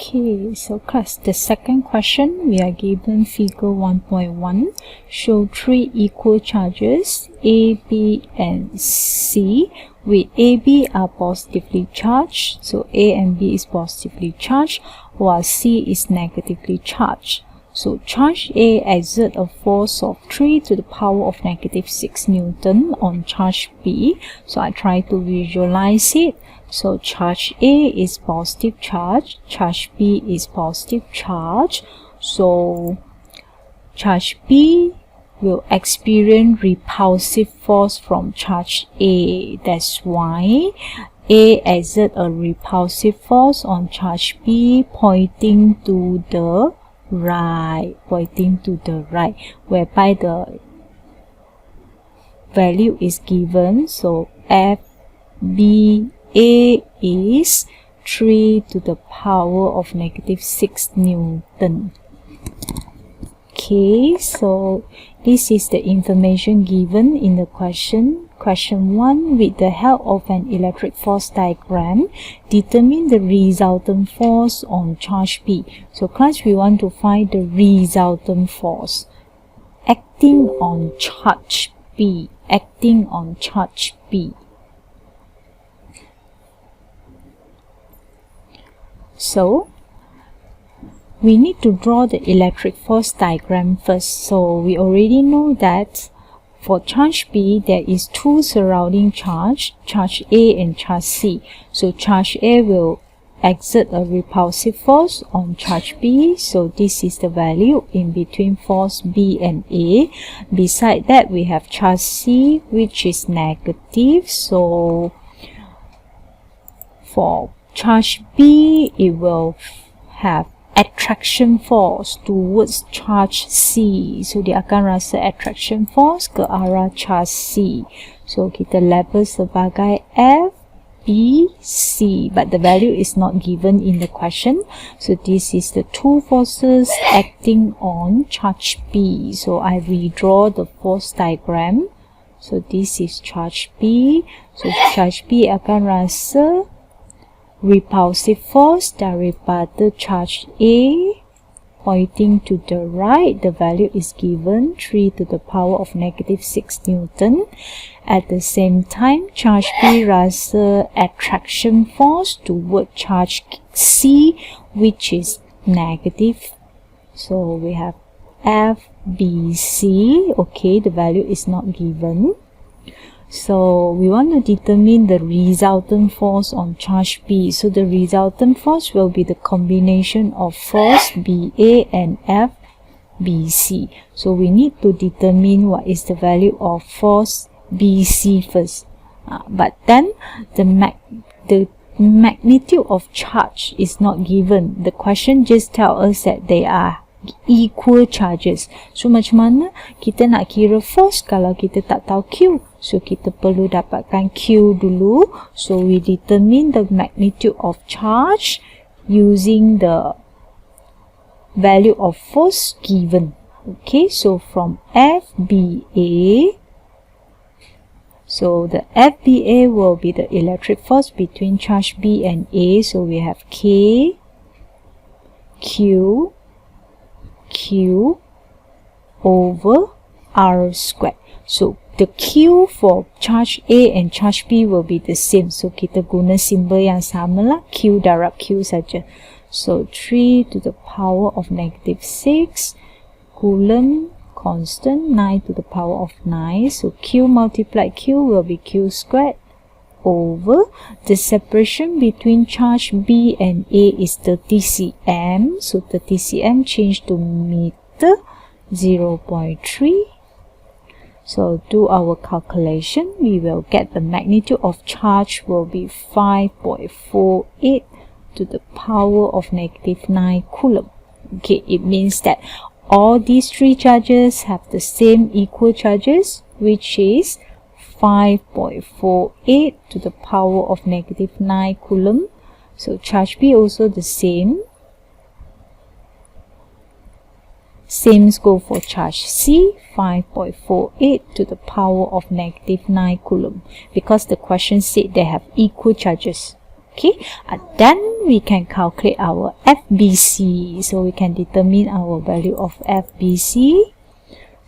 Okay, so class, the second question, we are given figure 1.1, show three equal charges A, B and C, with A, B are positively charged, so A and B is positively charged, while C is negatively charged. So charge A exerts a force of 3 to the power of negative 6 Newton on charge B. So I try to visualize it. So charge A is positive charge, charge B is positive charge. So charge B will experience repulsive force from charge A. That's why A exerts a repulsive force on charge B pointing to the right, whereby the value is given. So FBA is 3 to the power of negative 6 Newton. Okay, so this is the information given in the question. Question 1, with the help of an electric force diagram, determine the resultant force on charge B. So class, we want to find the resultant force acting on charge B, So we need to draw the electric force diagram first. So we already know that for charge B, there is two surrounding charge A and charge C. So charge A will exert a repulsive force on charge B. So this is the value in between force B and A. Beside that, we have charge C, which is negative. So for charge B, it will have attraction force towards charge C. So dia akan rasa attraction force ke arah charge C. So kita label sebagai F, B, C. But the value is not given in the question. So this is the two forces acting on charge B. So I redraw the force diagram. So this is charge B. So charge B akan rasa repulsive force daripada charge A pointing to the right. The value is given 3 to the power of negative 6 Newton. At the same time, charge B rasa attraction force toward charge C, which is negative. So we have FBC. Okay, the value is not given. So we want to determine the resultant force on charge B. So the resultant force will be the combination of force BA and FBC. So we need to determine what is the value of force BC first. But then the magnitude of charge is not given. The question just tells us that they are equal charges. So macam mana kita nak kira force kalau kita tak tahu Q? So kita perlu dapatkan Q dulu. So we determine the magnitude of charge using the value of force given. Okay, so from FBA, so the FBA will be the electric force between charge B and A. So we have K, Q over R squared. So the Q for charge A and charge B will be the same. So kita guna simbol yang sama lah, Q darab Q saja. So 3 to the power of negative 6 Coulomb constant, 9 to the power of 9. So Q multiplied Q will be Q squared over the separation between charge B and A is 30 cm. So 30 cm change to meter, 0.3. So do our calculation. We will get the magnitude of charge will be 5.48 to the power of negative 9 Coulomb. Okay, it means that all these three charges have the same equal charges, which is 5.48 to the power of negative 9 Coulomb. So charge B also the same. Same go for charge C, 5.48 to the power of negative 9 Coulomb. Because the question said they have equal charges. Okay, and then we can calculate our FBC. So we can determine our value of FBC.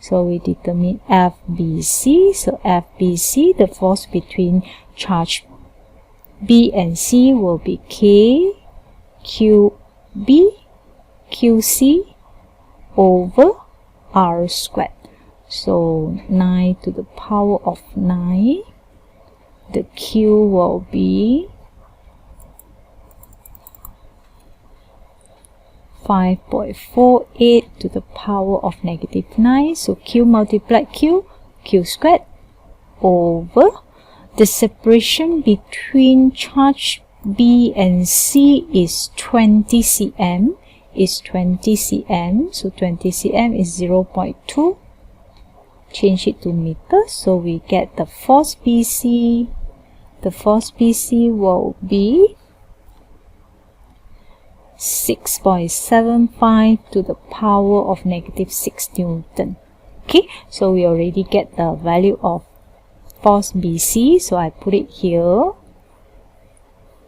So we determine FBC. So FBC, the force between charge B and C will be K, QB, QC over R squared. So 9 to the power of 9. The Q will be 5.48 to the power of -9. So Q multiplied Q, Q squared over the separation between charge B and C is 20 cm. So 20 cm is 0.2. Change it to meters. So we get the force BC. The force BC will be 6.75 to the power of -6 Newton. Okay, so we already get the value of force BC, so I put it here.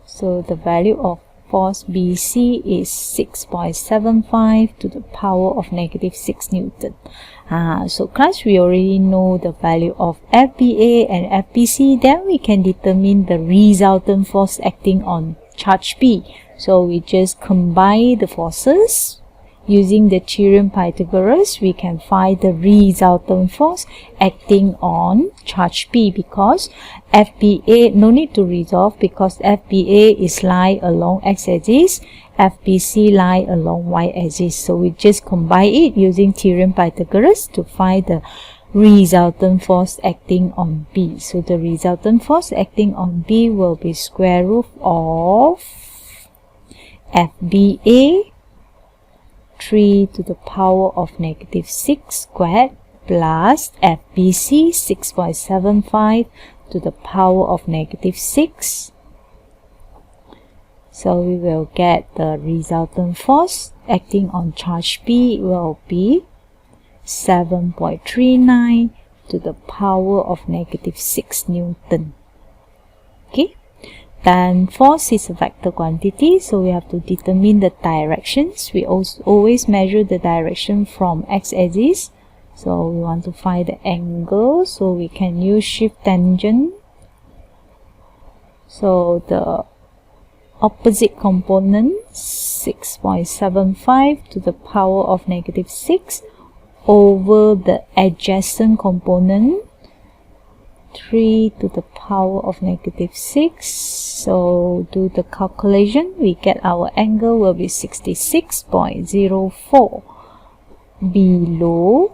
So the value of force BC is 6.75 to the power of -6 Newton. So class, we already know the value of FBA and FBC. Then we can determine the resultant force acting on charge B. So we just combine the forces. Using the theorem Pythagoras, we can find the resultant force acting on charge B, because FBA, no need to resolve, because FBA is lie along x-axis, FBC lie along y-axis. So we just combine it using theorem Pythagoras to find the resultant force acting on B. So the resultant force acting on B will be square root of FBA 3 to the power of -6 squared plus FBC 6.75 to the power of -6. So we will get the resultant force acting on charge B will be 7.39 to the power of -6 Newton. Okay. Then force is a vector quantity, so we have to determine the directions. We also always measure the direction from x-axis. So we want to find the angle, so we can use shift tangent. So the opposite component 6.75 to the power of -6 over the adjacent component 3 to the power of -6. So do the calculation, we get our angle will be 66.04 below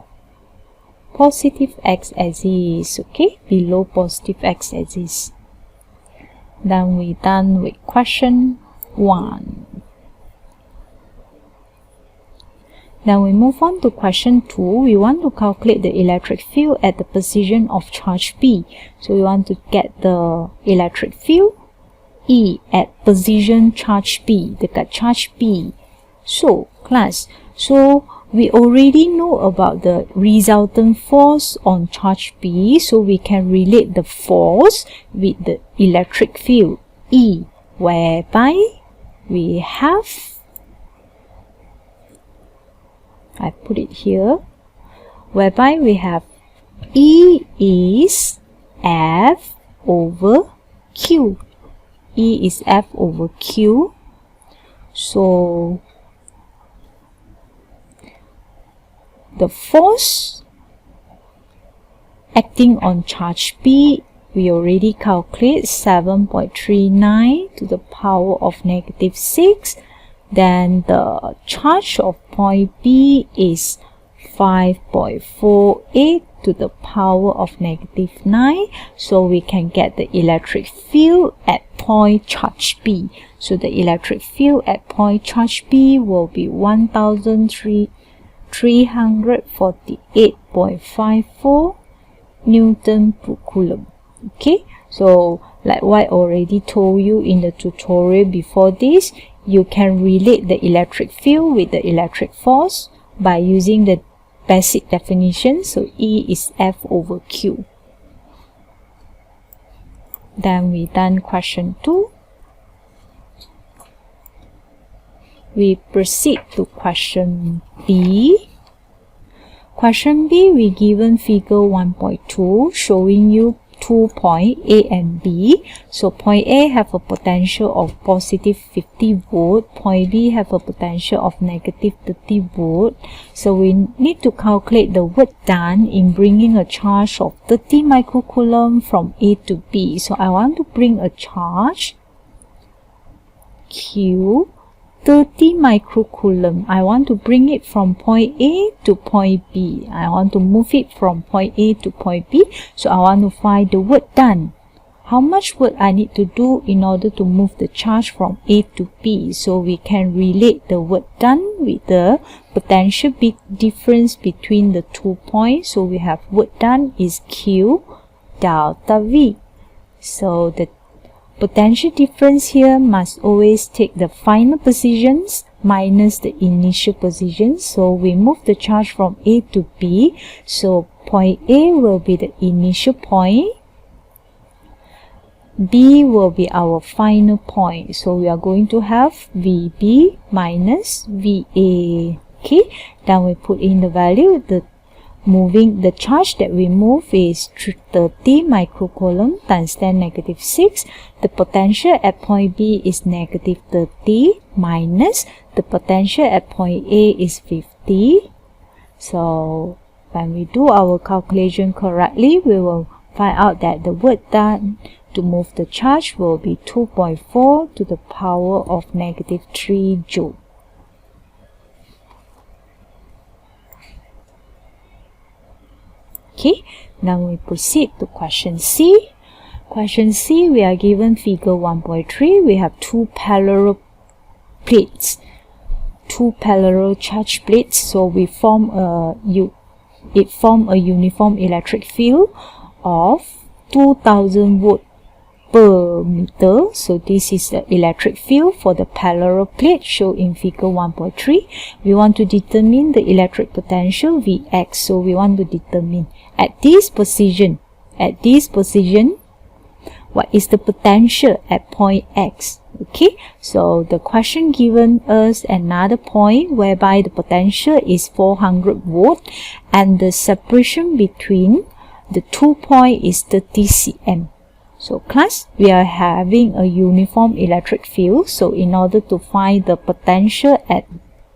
positive x-axis. Okay, below positive x-axis. Then we done with question 1. Then we move on to question 2. We want to calculate the electric field at the position of charge B. So we want to get the electric field E at position charge B, dekat charge B. So class, so we already know about the resultant force on charge B, so we can relate the force with the electric field E, whereby we have, I put it here, whereby we have E is F over Q. E is F over Q. So the force acting on charge B, we already calculate 7.39 to the power of -6. Then the charge of point B is 5.48 to the power of -9. So we can get the electric field at point charge B. So the electric field at point charge B will be 1,348.54 Newton per Coulomb. Okay, so like what I already told you in the tutorial before this, you can relate the electric field with the electric force by using the basic definition. So E is F over Q. Then we done question 2. we proceed to question B. Question B, we given figure 1.2 showing you 2 points A and B. So point A have a potential of positive 50 volt, point B have a potential of negative 30 volt. So we need to calculate the work done in bringing a charge of 30 microcoulomb from A to B. So I want to bring a charge Q 30 microcoulomb. I want to bring it from point A to point B. I want to move it from point A to point B. So I want to find the work done. How much work I need to do in order to move the charge from A to B. So we can relate the work done with the potential big difference between the 2 points. So we have work done is Q delta V. So the potential difference here must always take the final positions minus the initial positions. So we move the charge from A to B. So point A will be the initial point. B will be our final point. So we are going to have VB minus VA. Okay, then we put in the value. The charge that we move is 30 microcoulomb times 10 negative 6. The potential at point B is negative 30 minus the potential at point A is 50. So when we do our calculation correctly, we will find out that the work done to move the charge will be 2.4 to the power of negative 3 joule. Okay, now we proceed to question C. Question C, we are given figure 1.3. We have two parallel plates, two parallel charge plates. So we form a uniform electric field of 2000 volt per meter. So this is the electric field for the parallel plate shown in figure 1.3. We want to determine the electric potential Vx. So we want to determine at this position, what is the potential at point X. Okay, so the question given us another point whereby the potential is 400 volt and the separation between the 2 points is 30 cm. So class, we are having a uniform electric field. So in order to find the potential at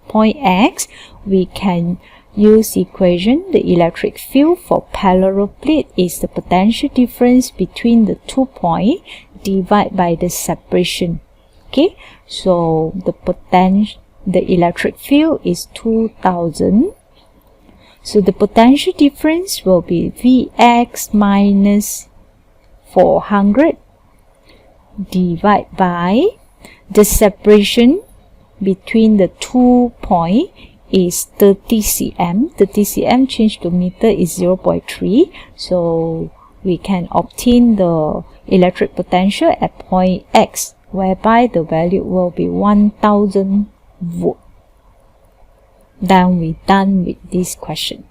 point X, we can use equation. The electric field for parallel plate is the potential difference between the 2 points divided by the separation. Okay, so the electric field is 2000. So the potential difference will be Vx minus 400 divided by the separation between the 2 points is 30 cm. 30 cm changed to meter is 0.3. So we can obtain the electric potential at point X, whereby the value will be 1000 volt. Then we're done with this question.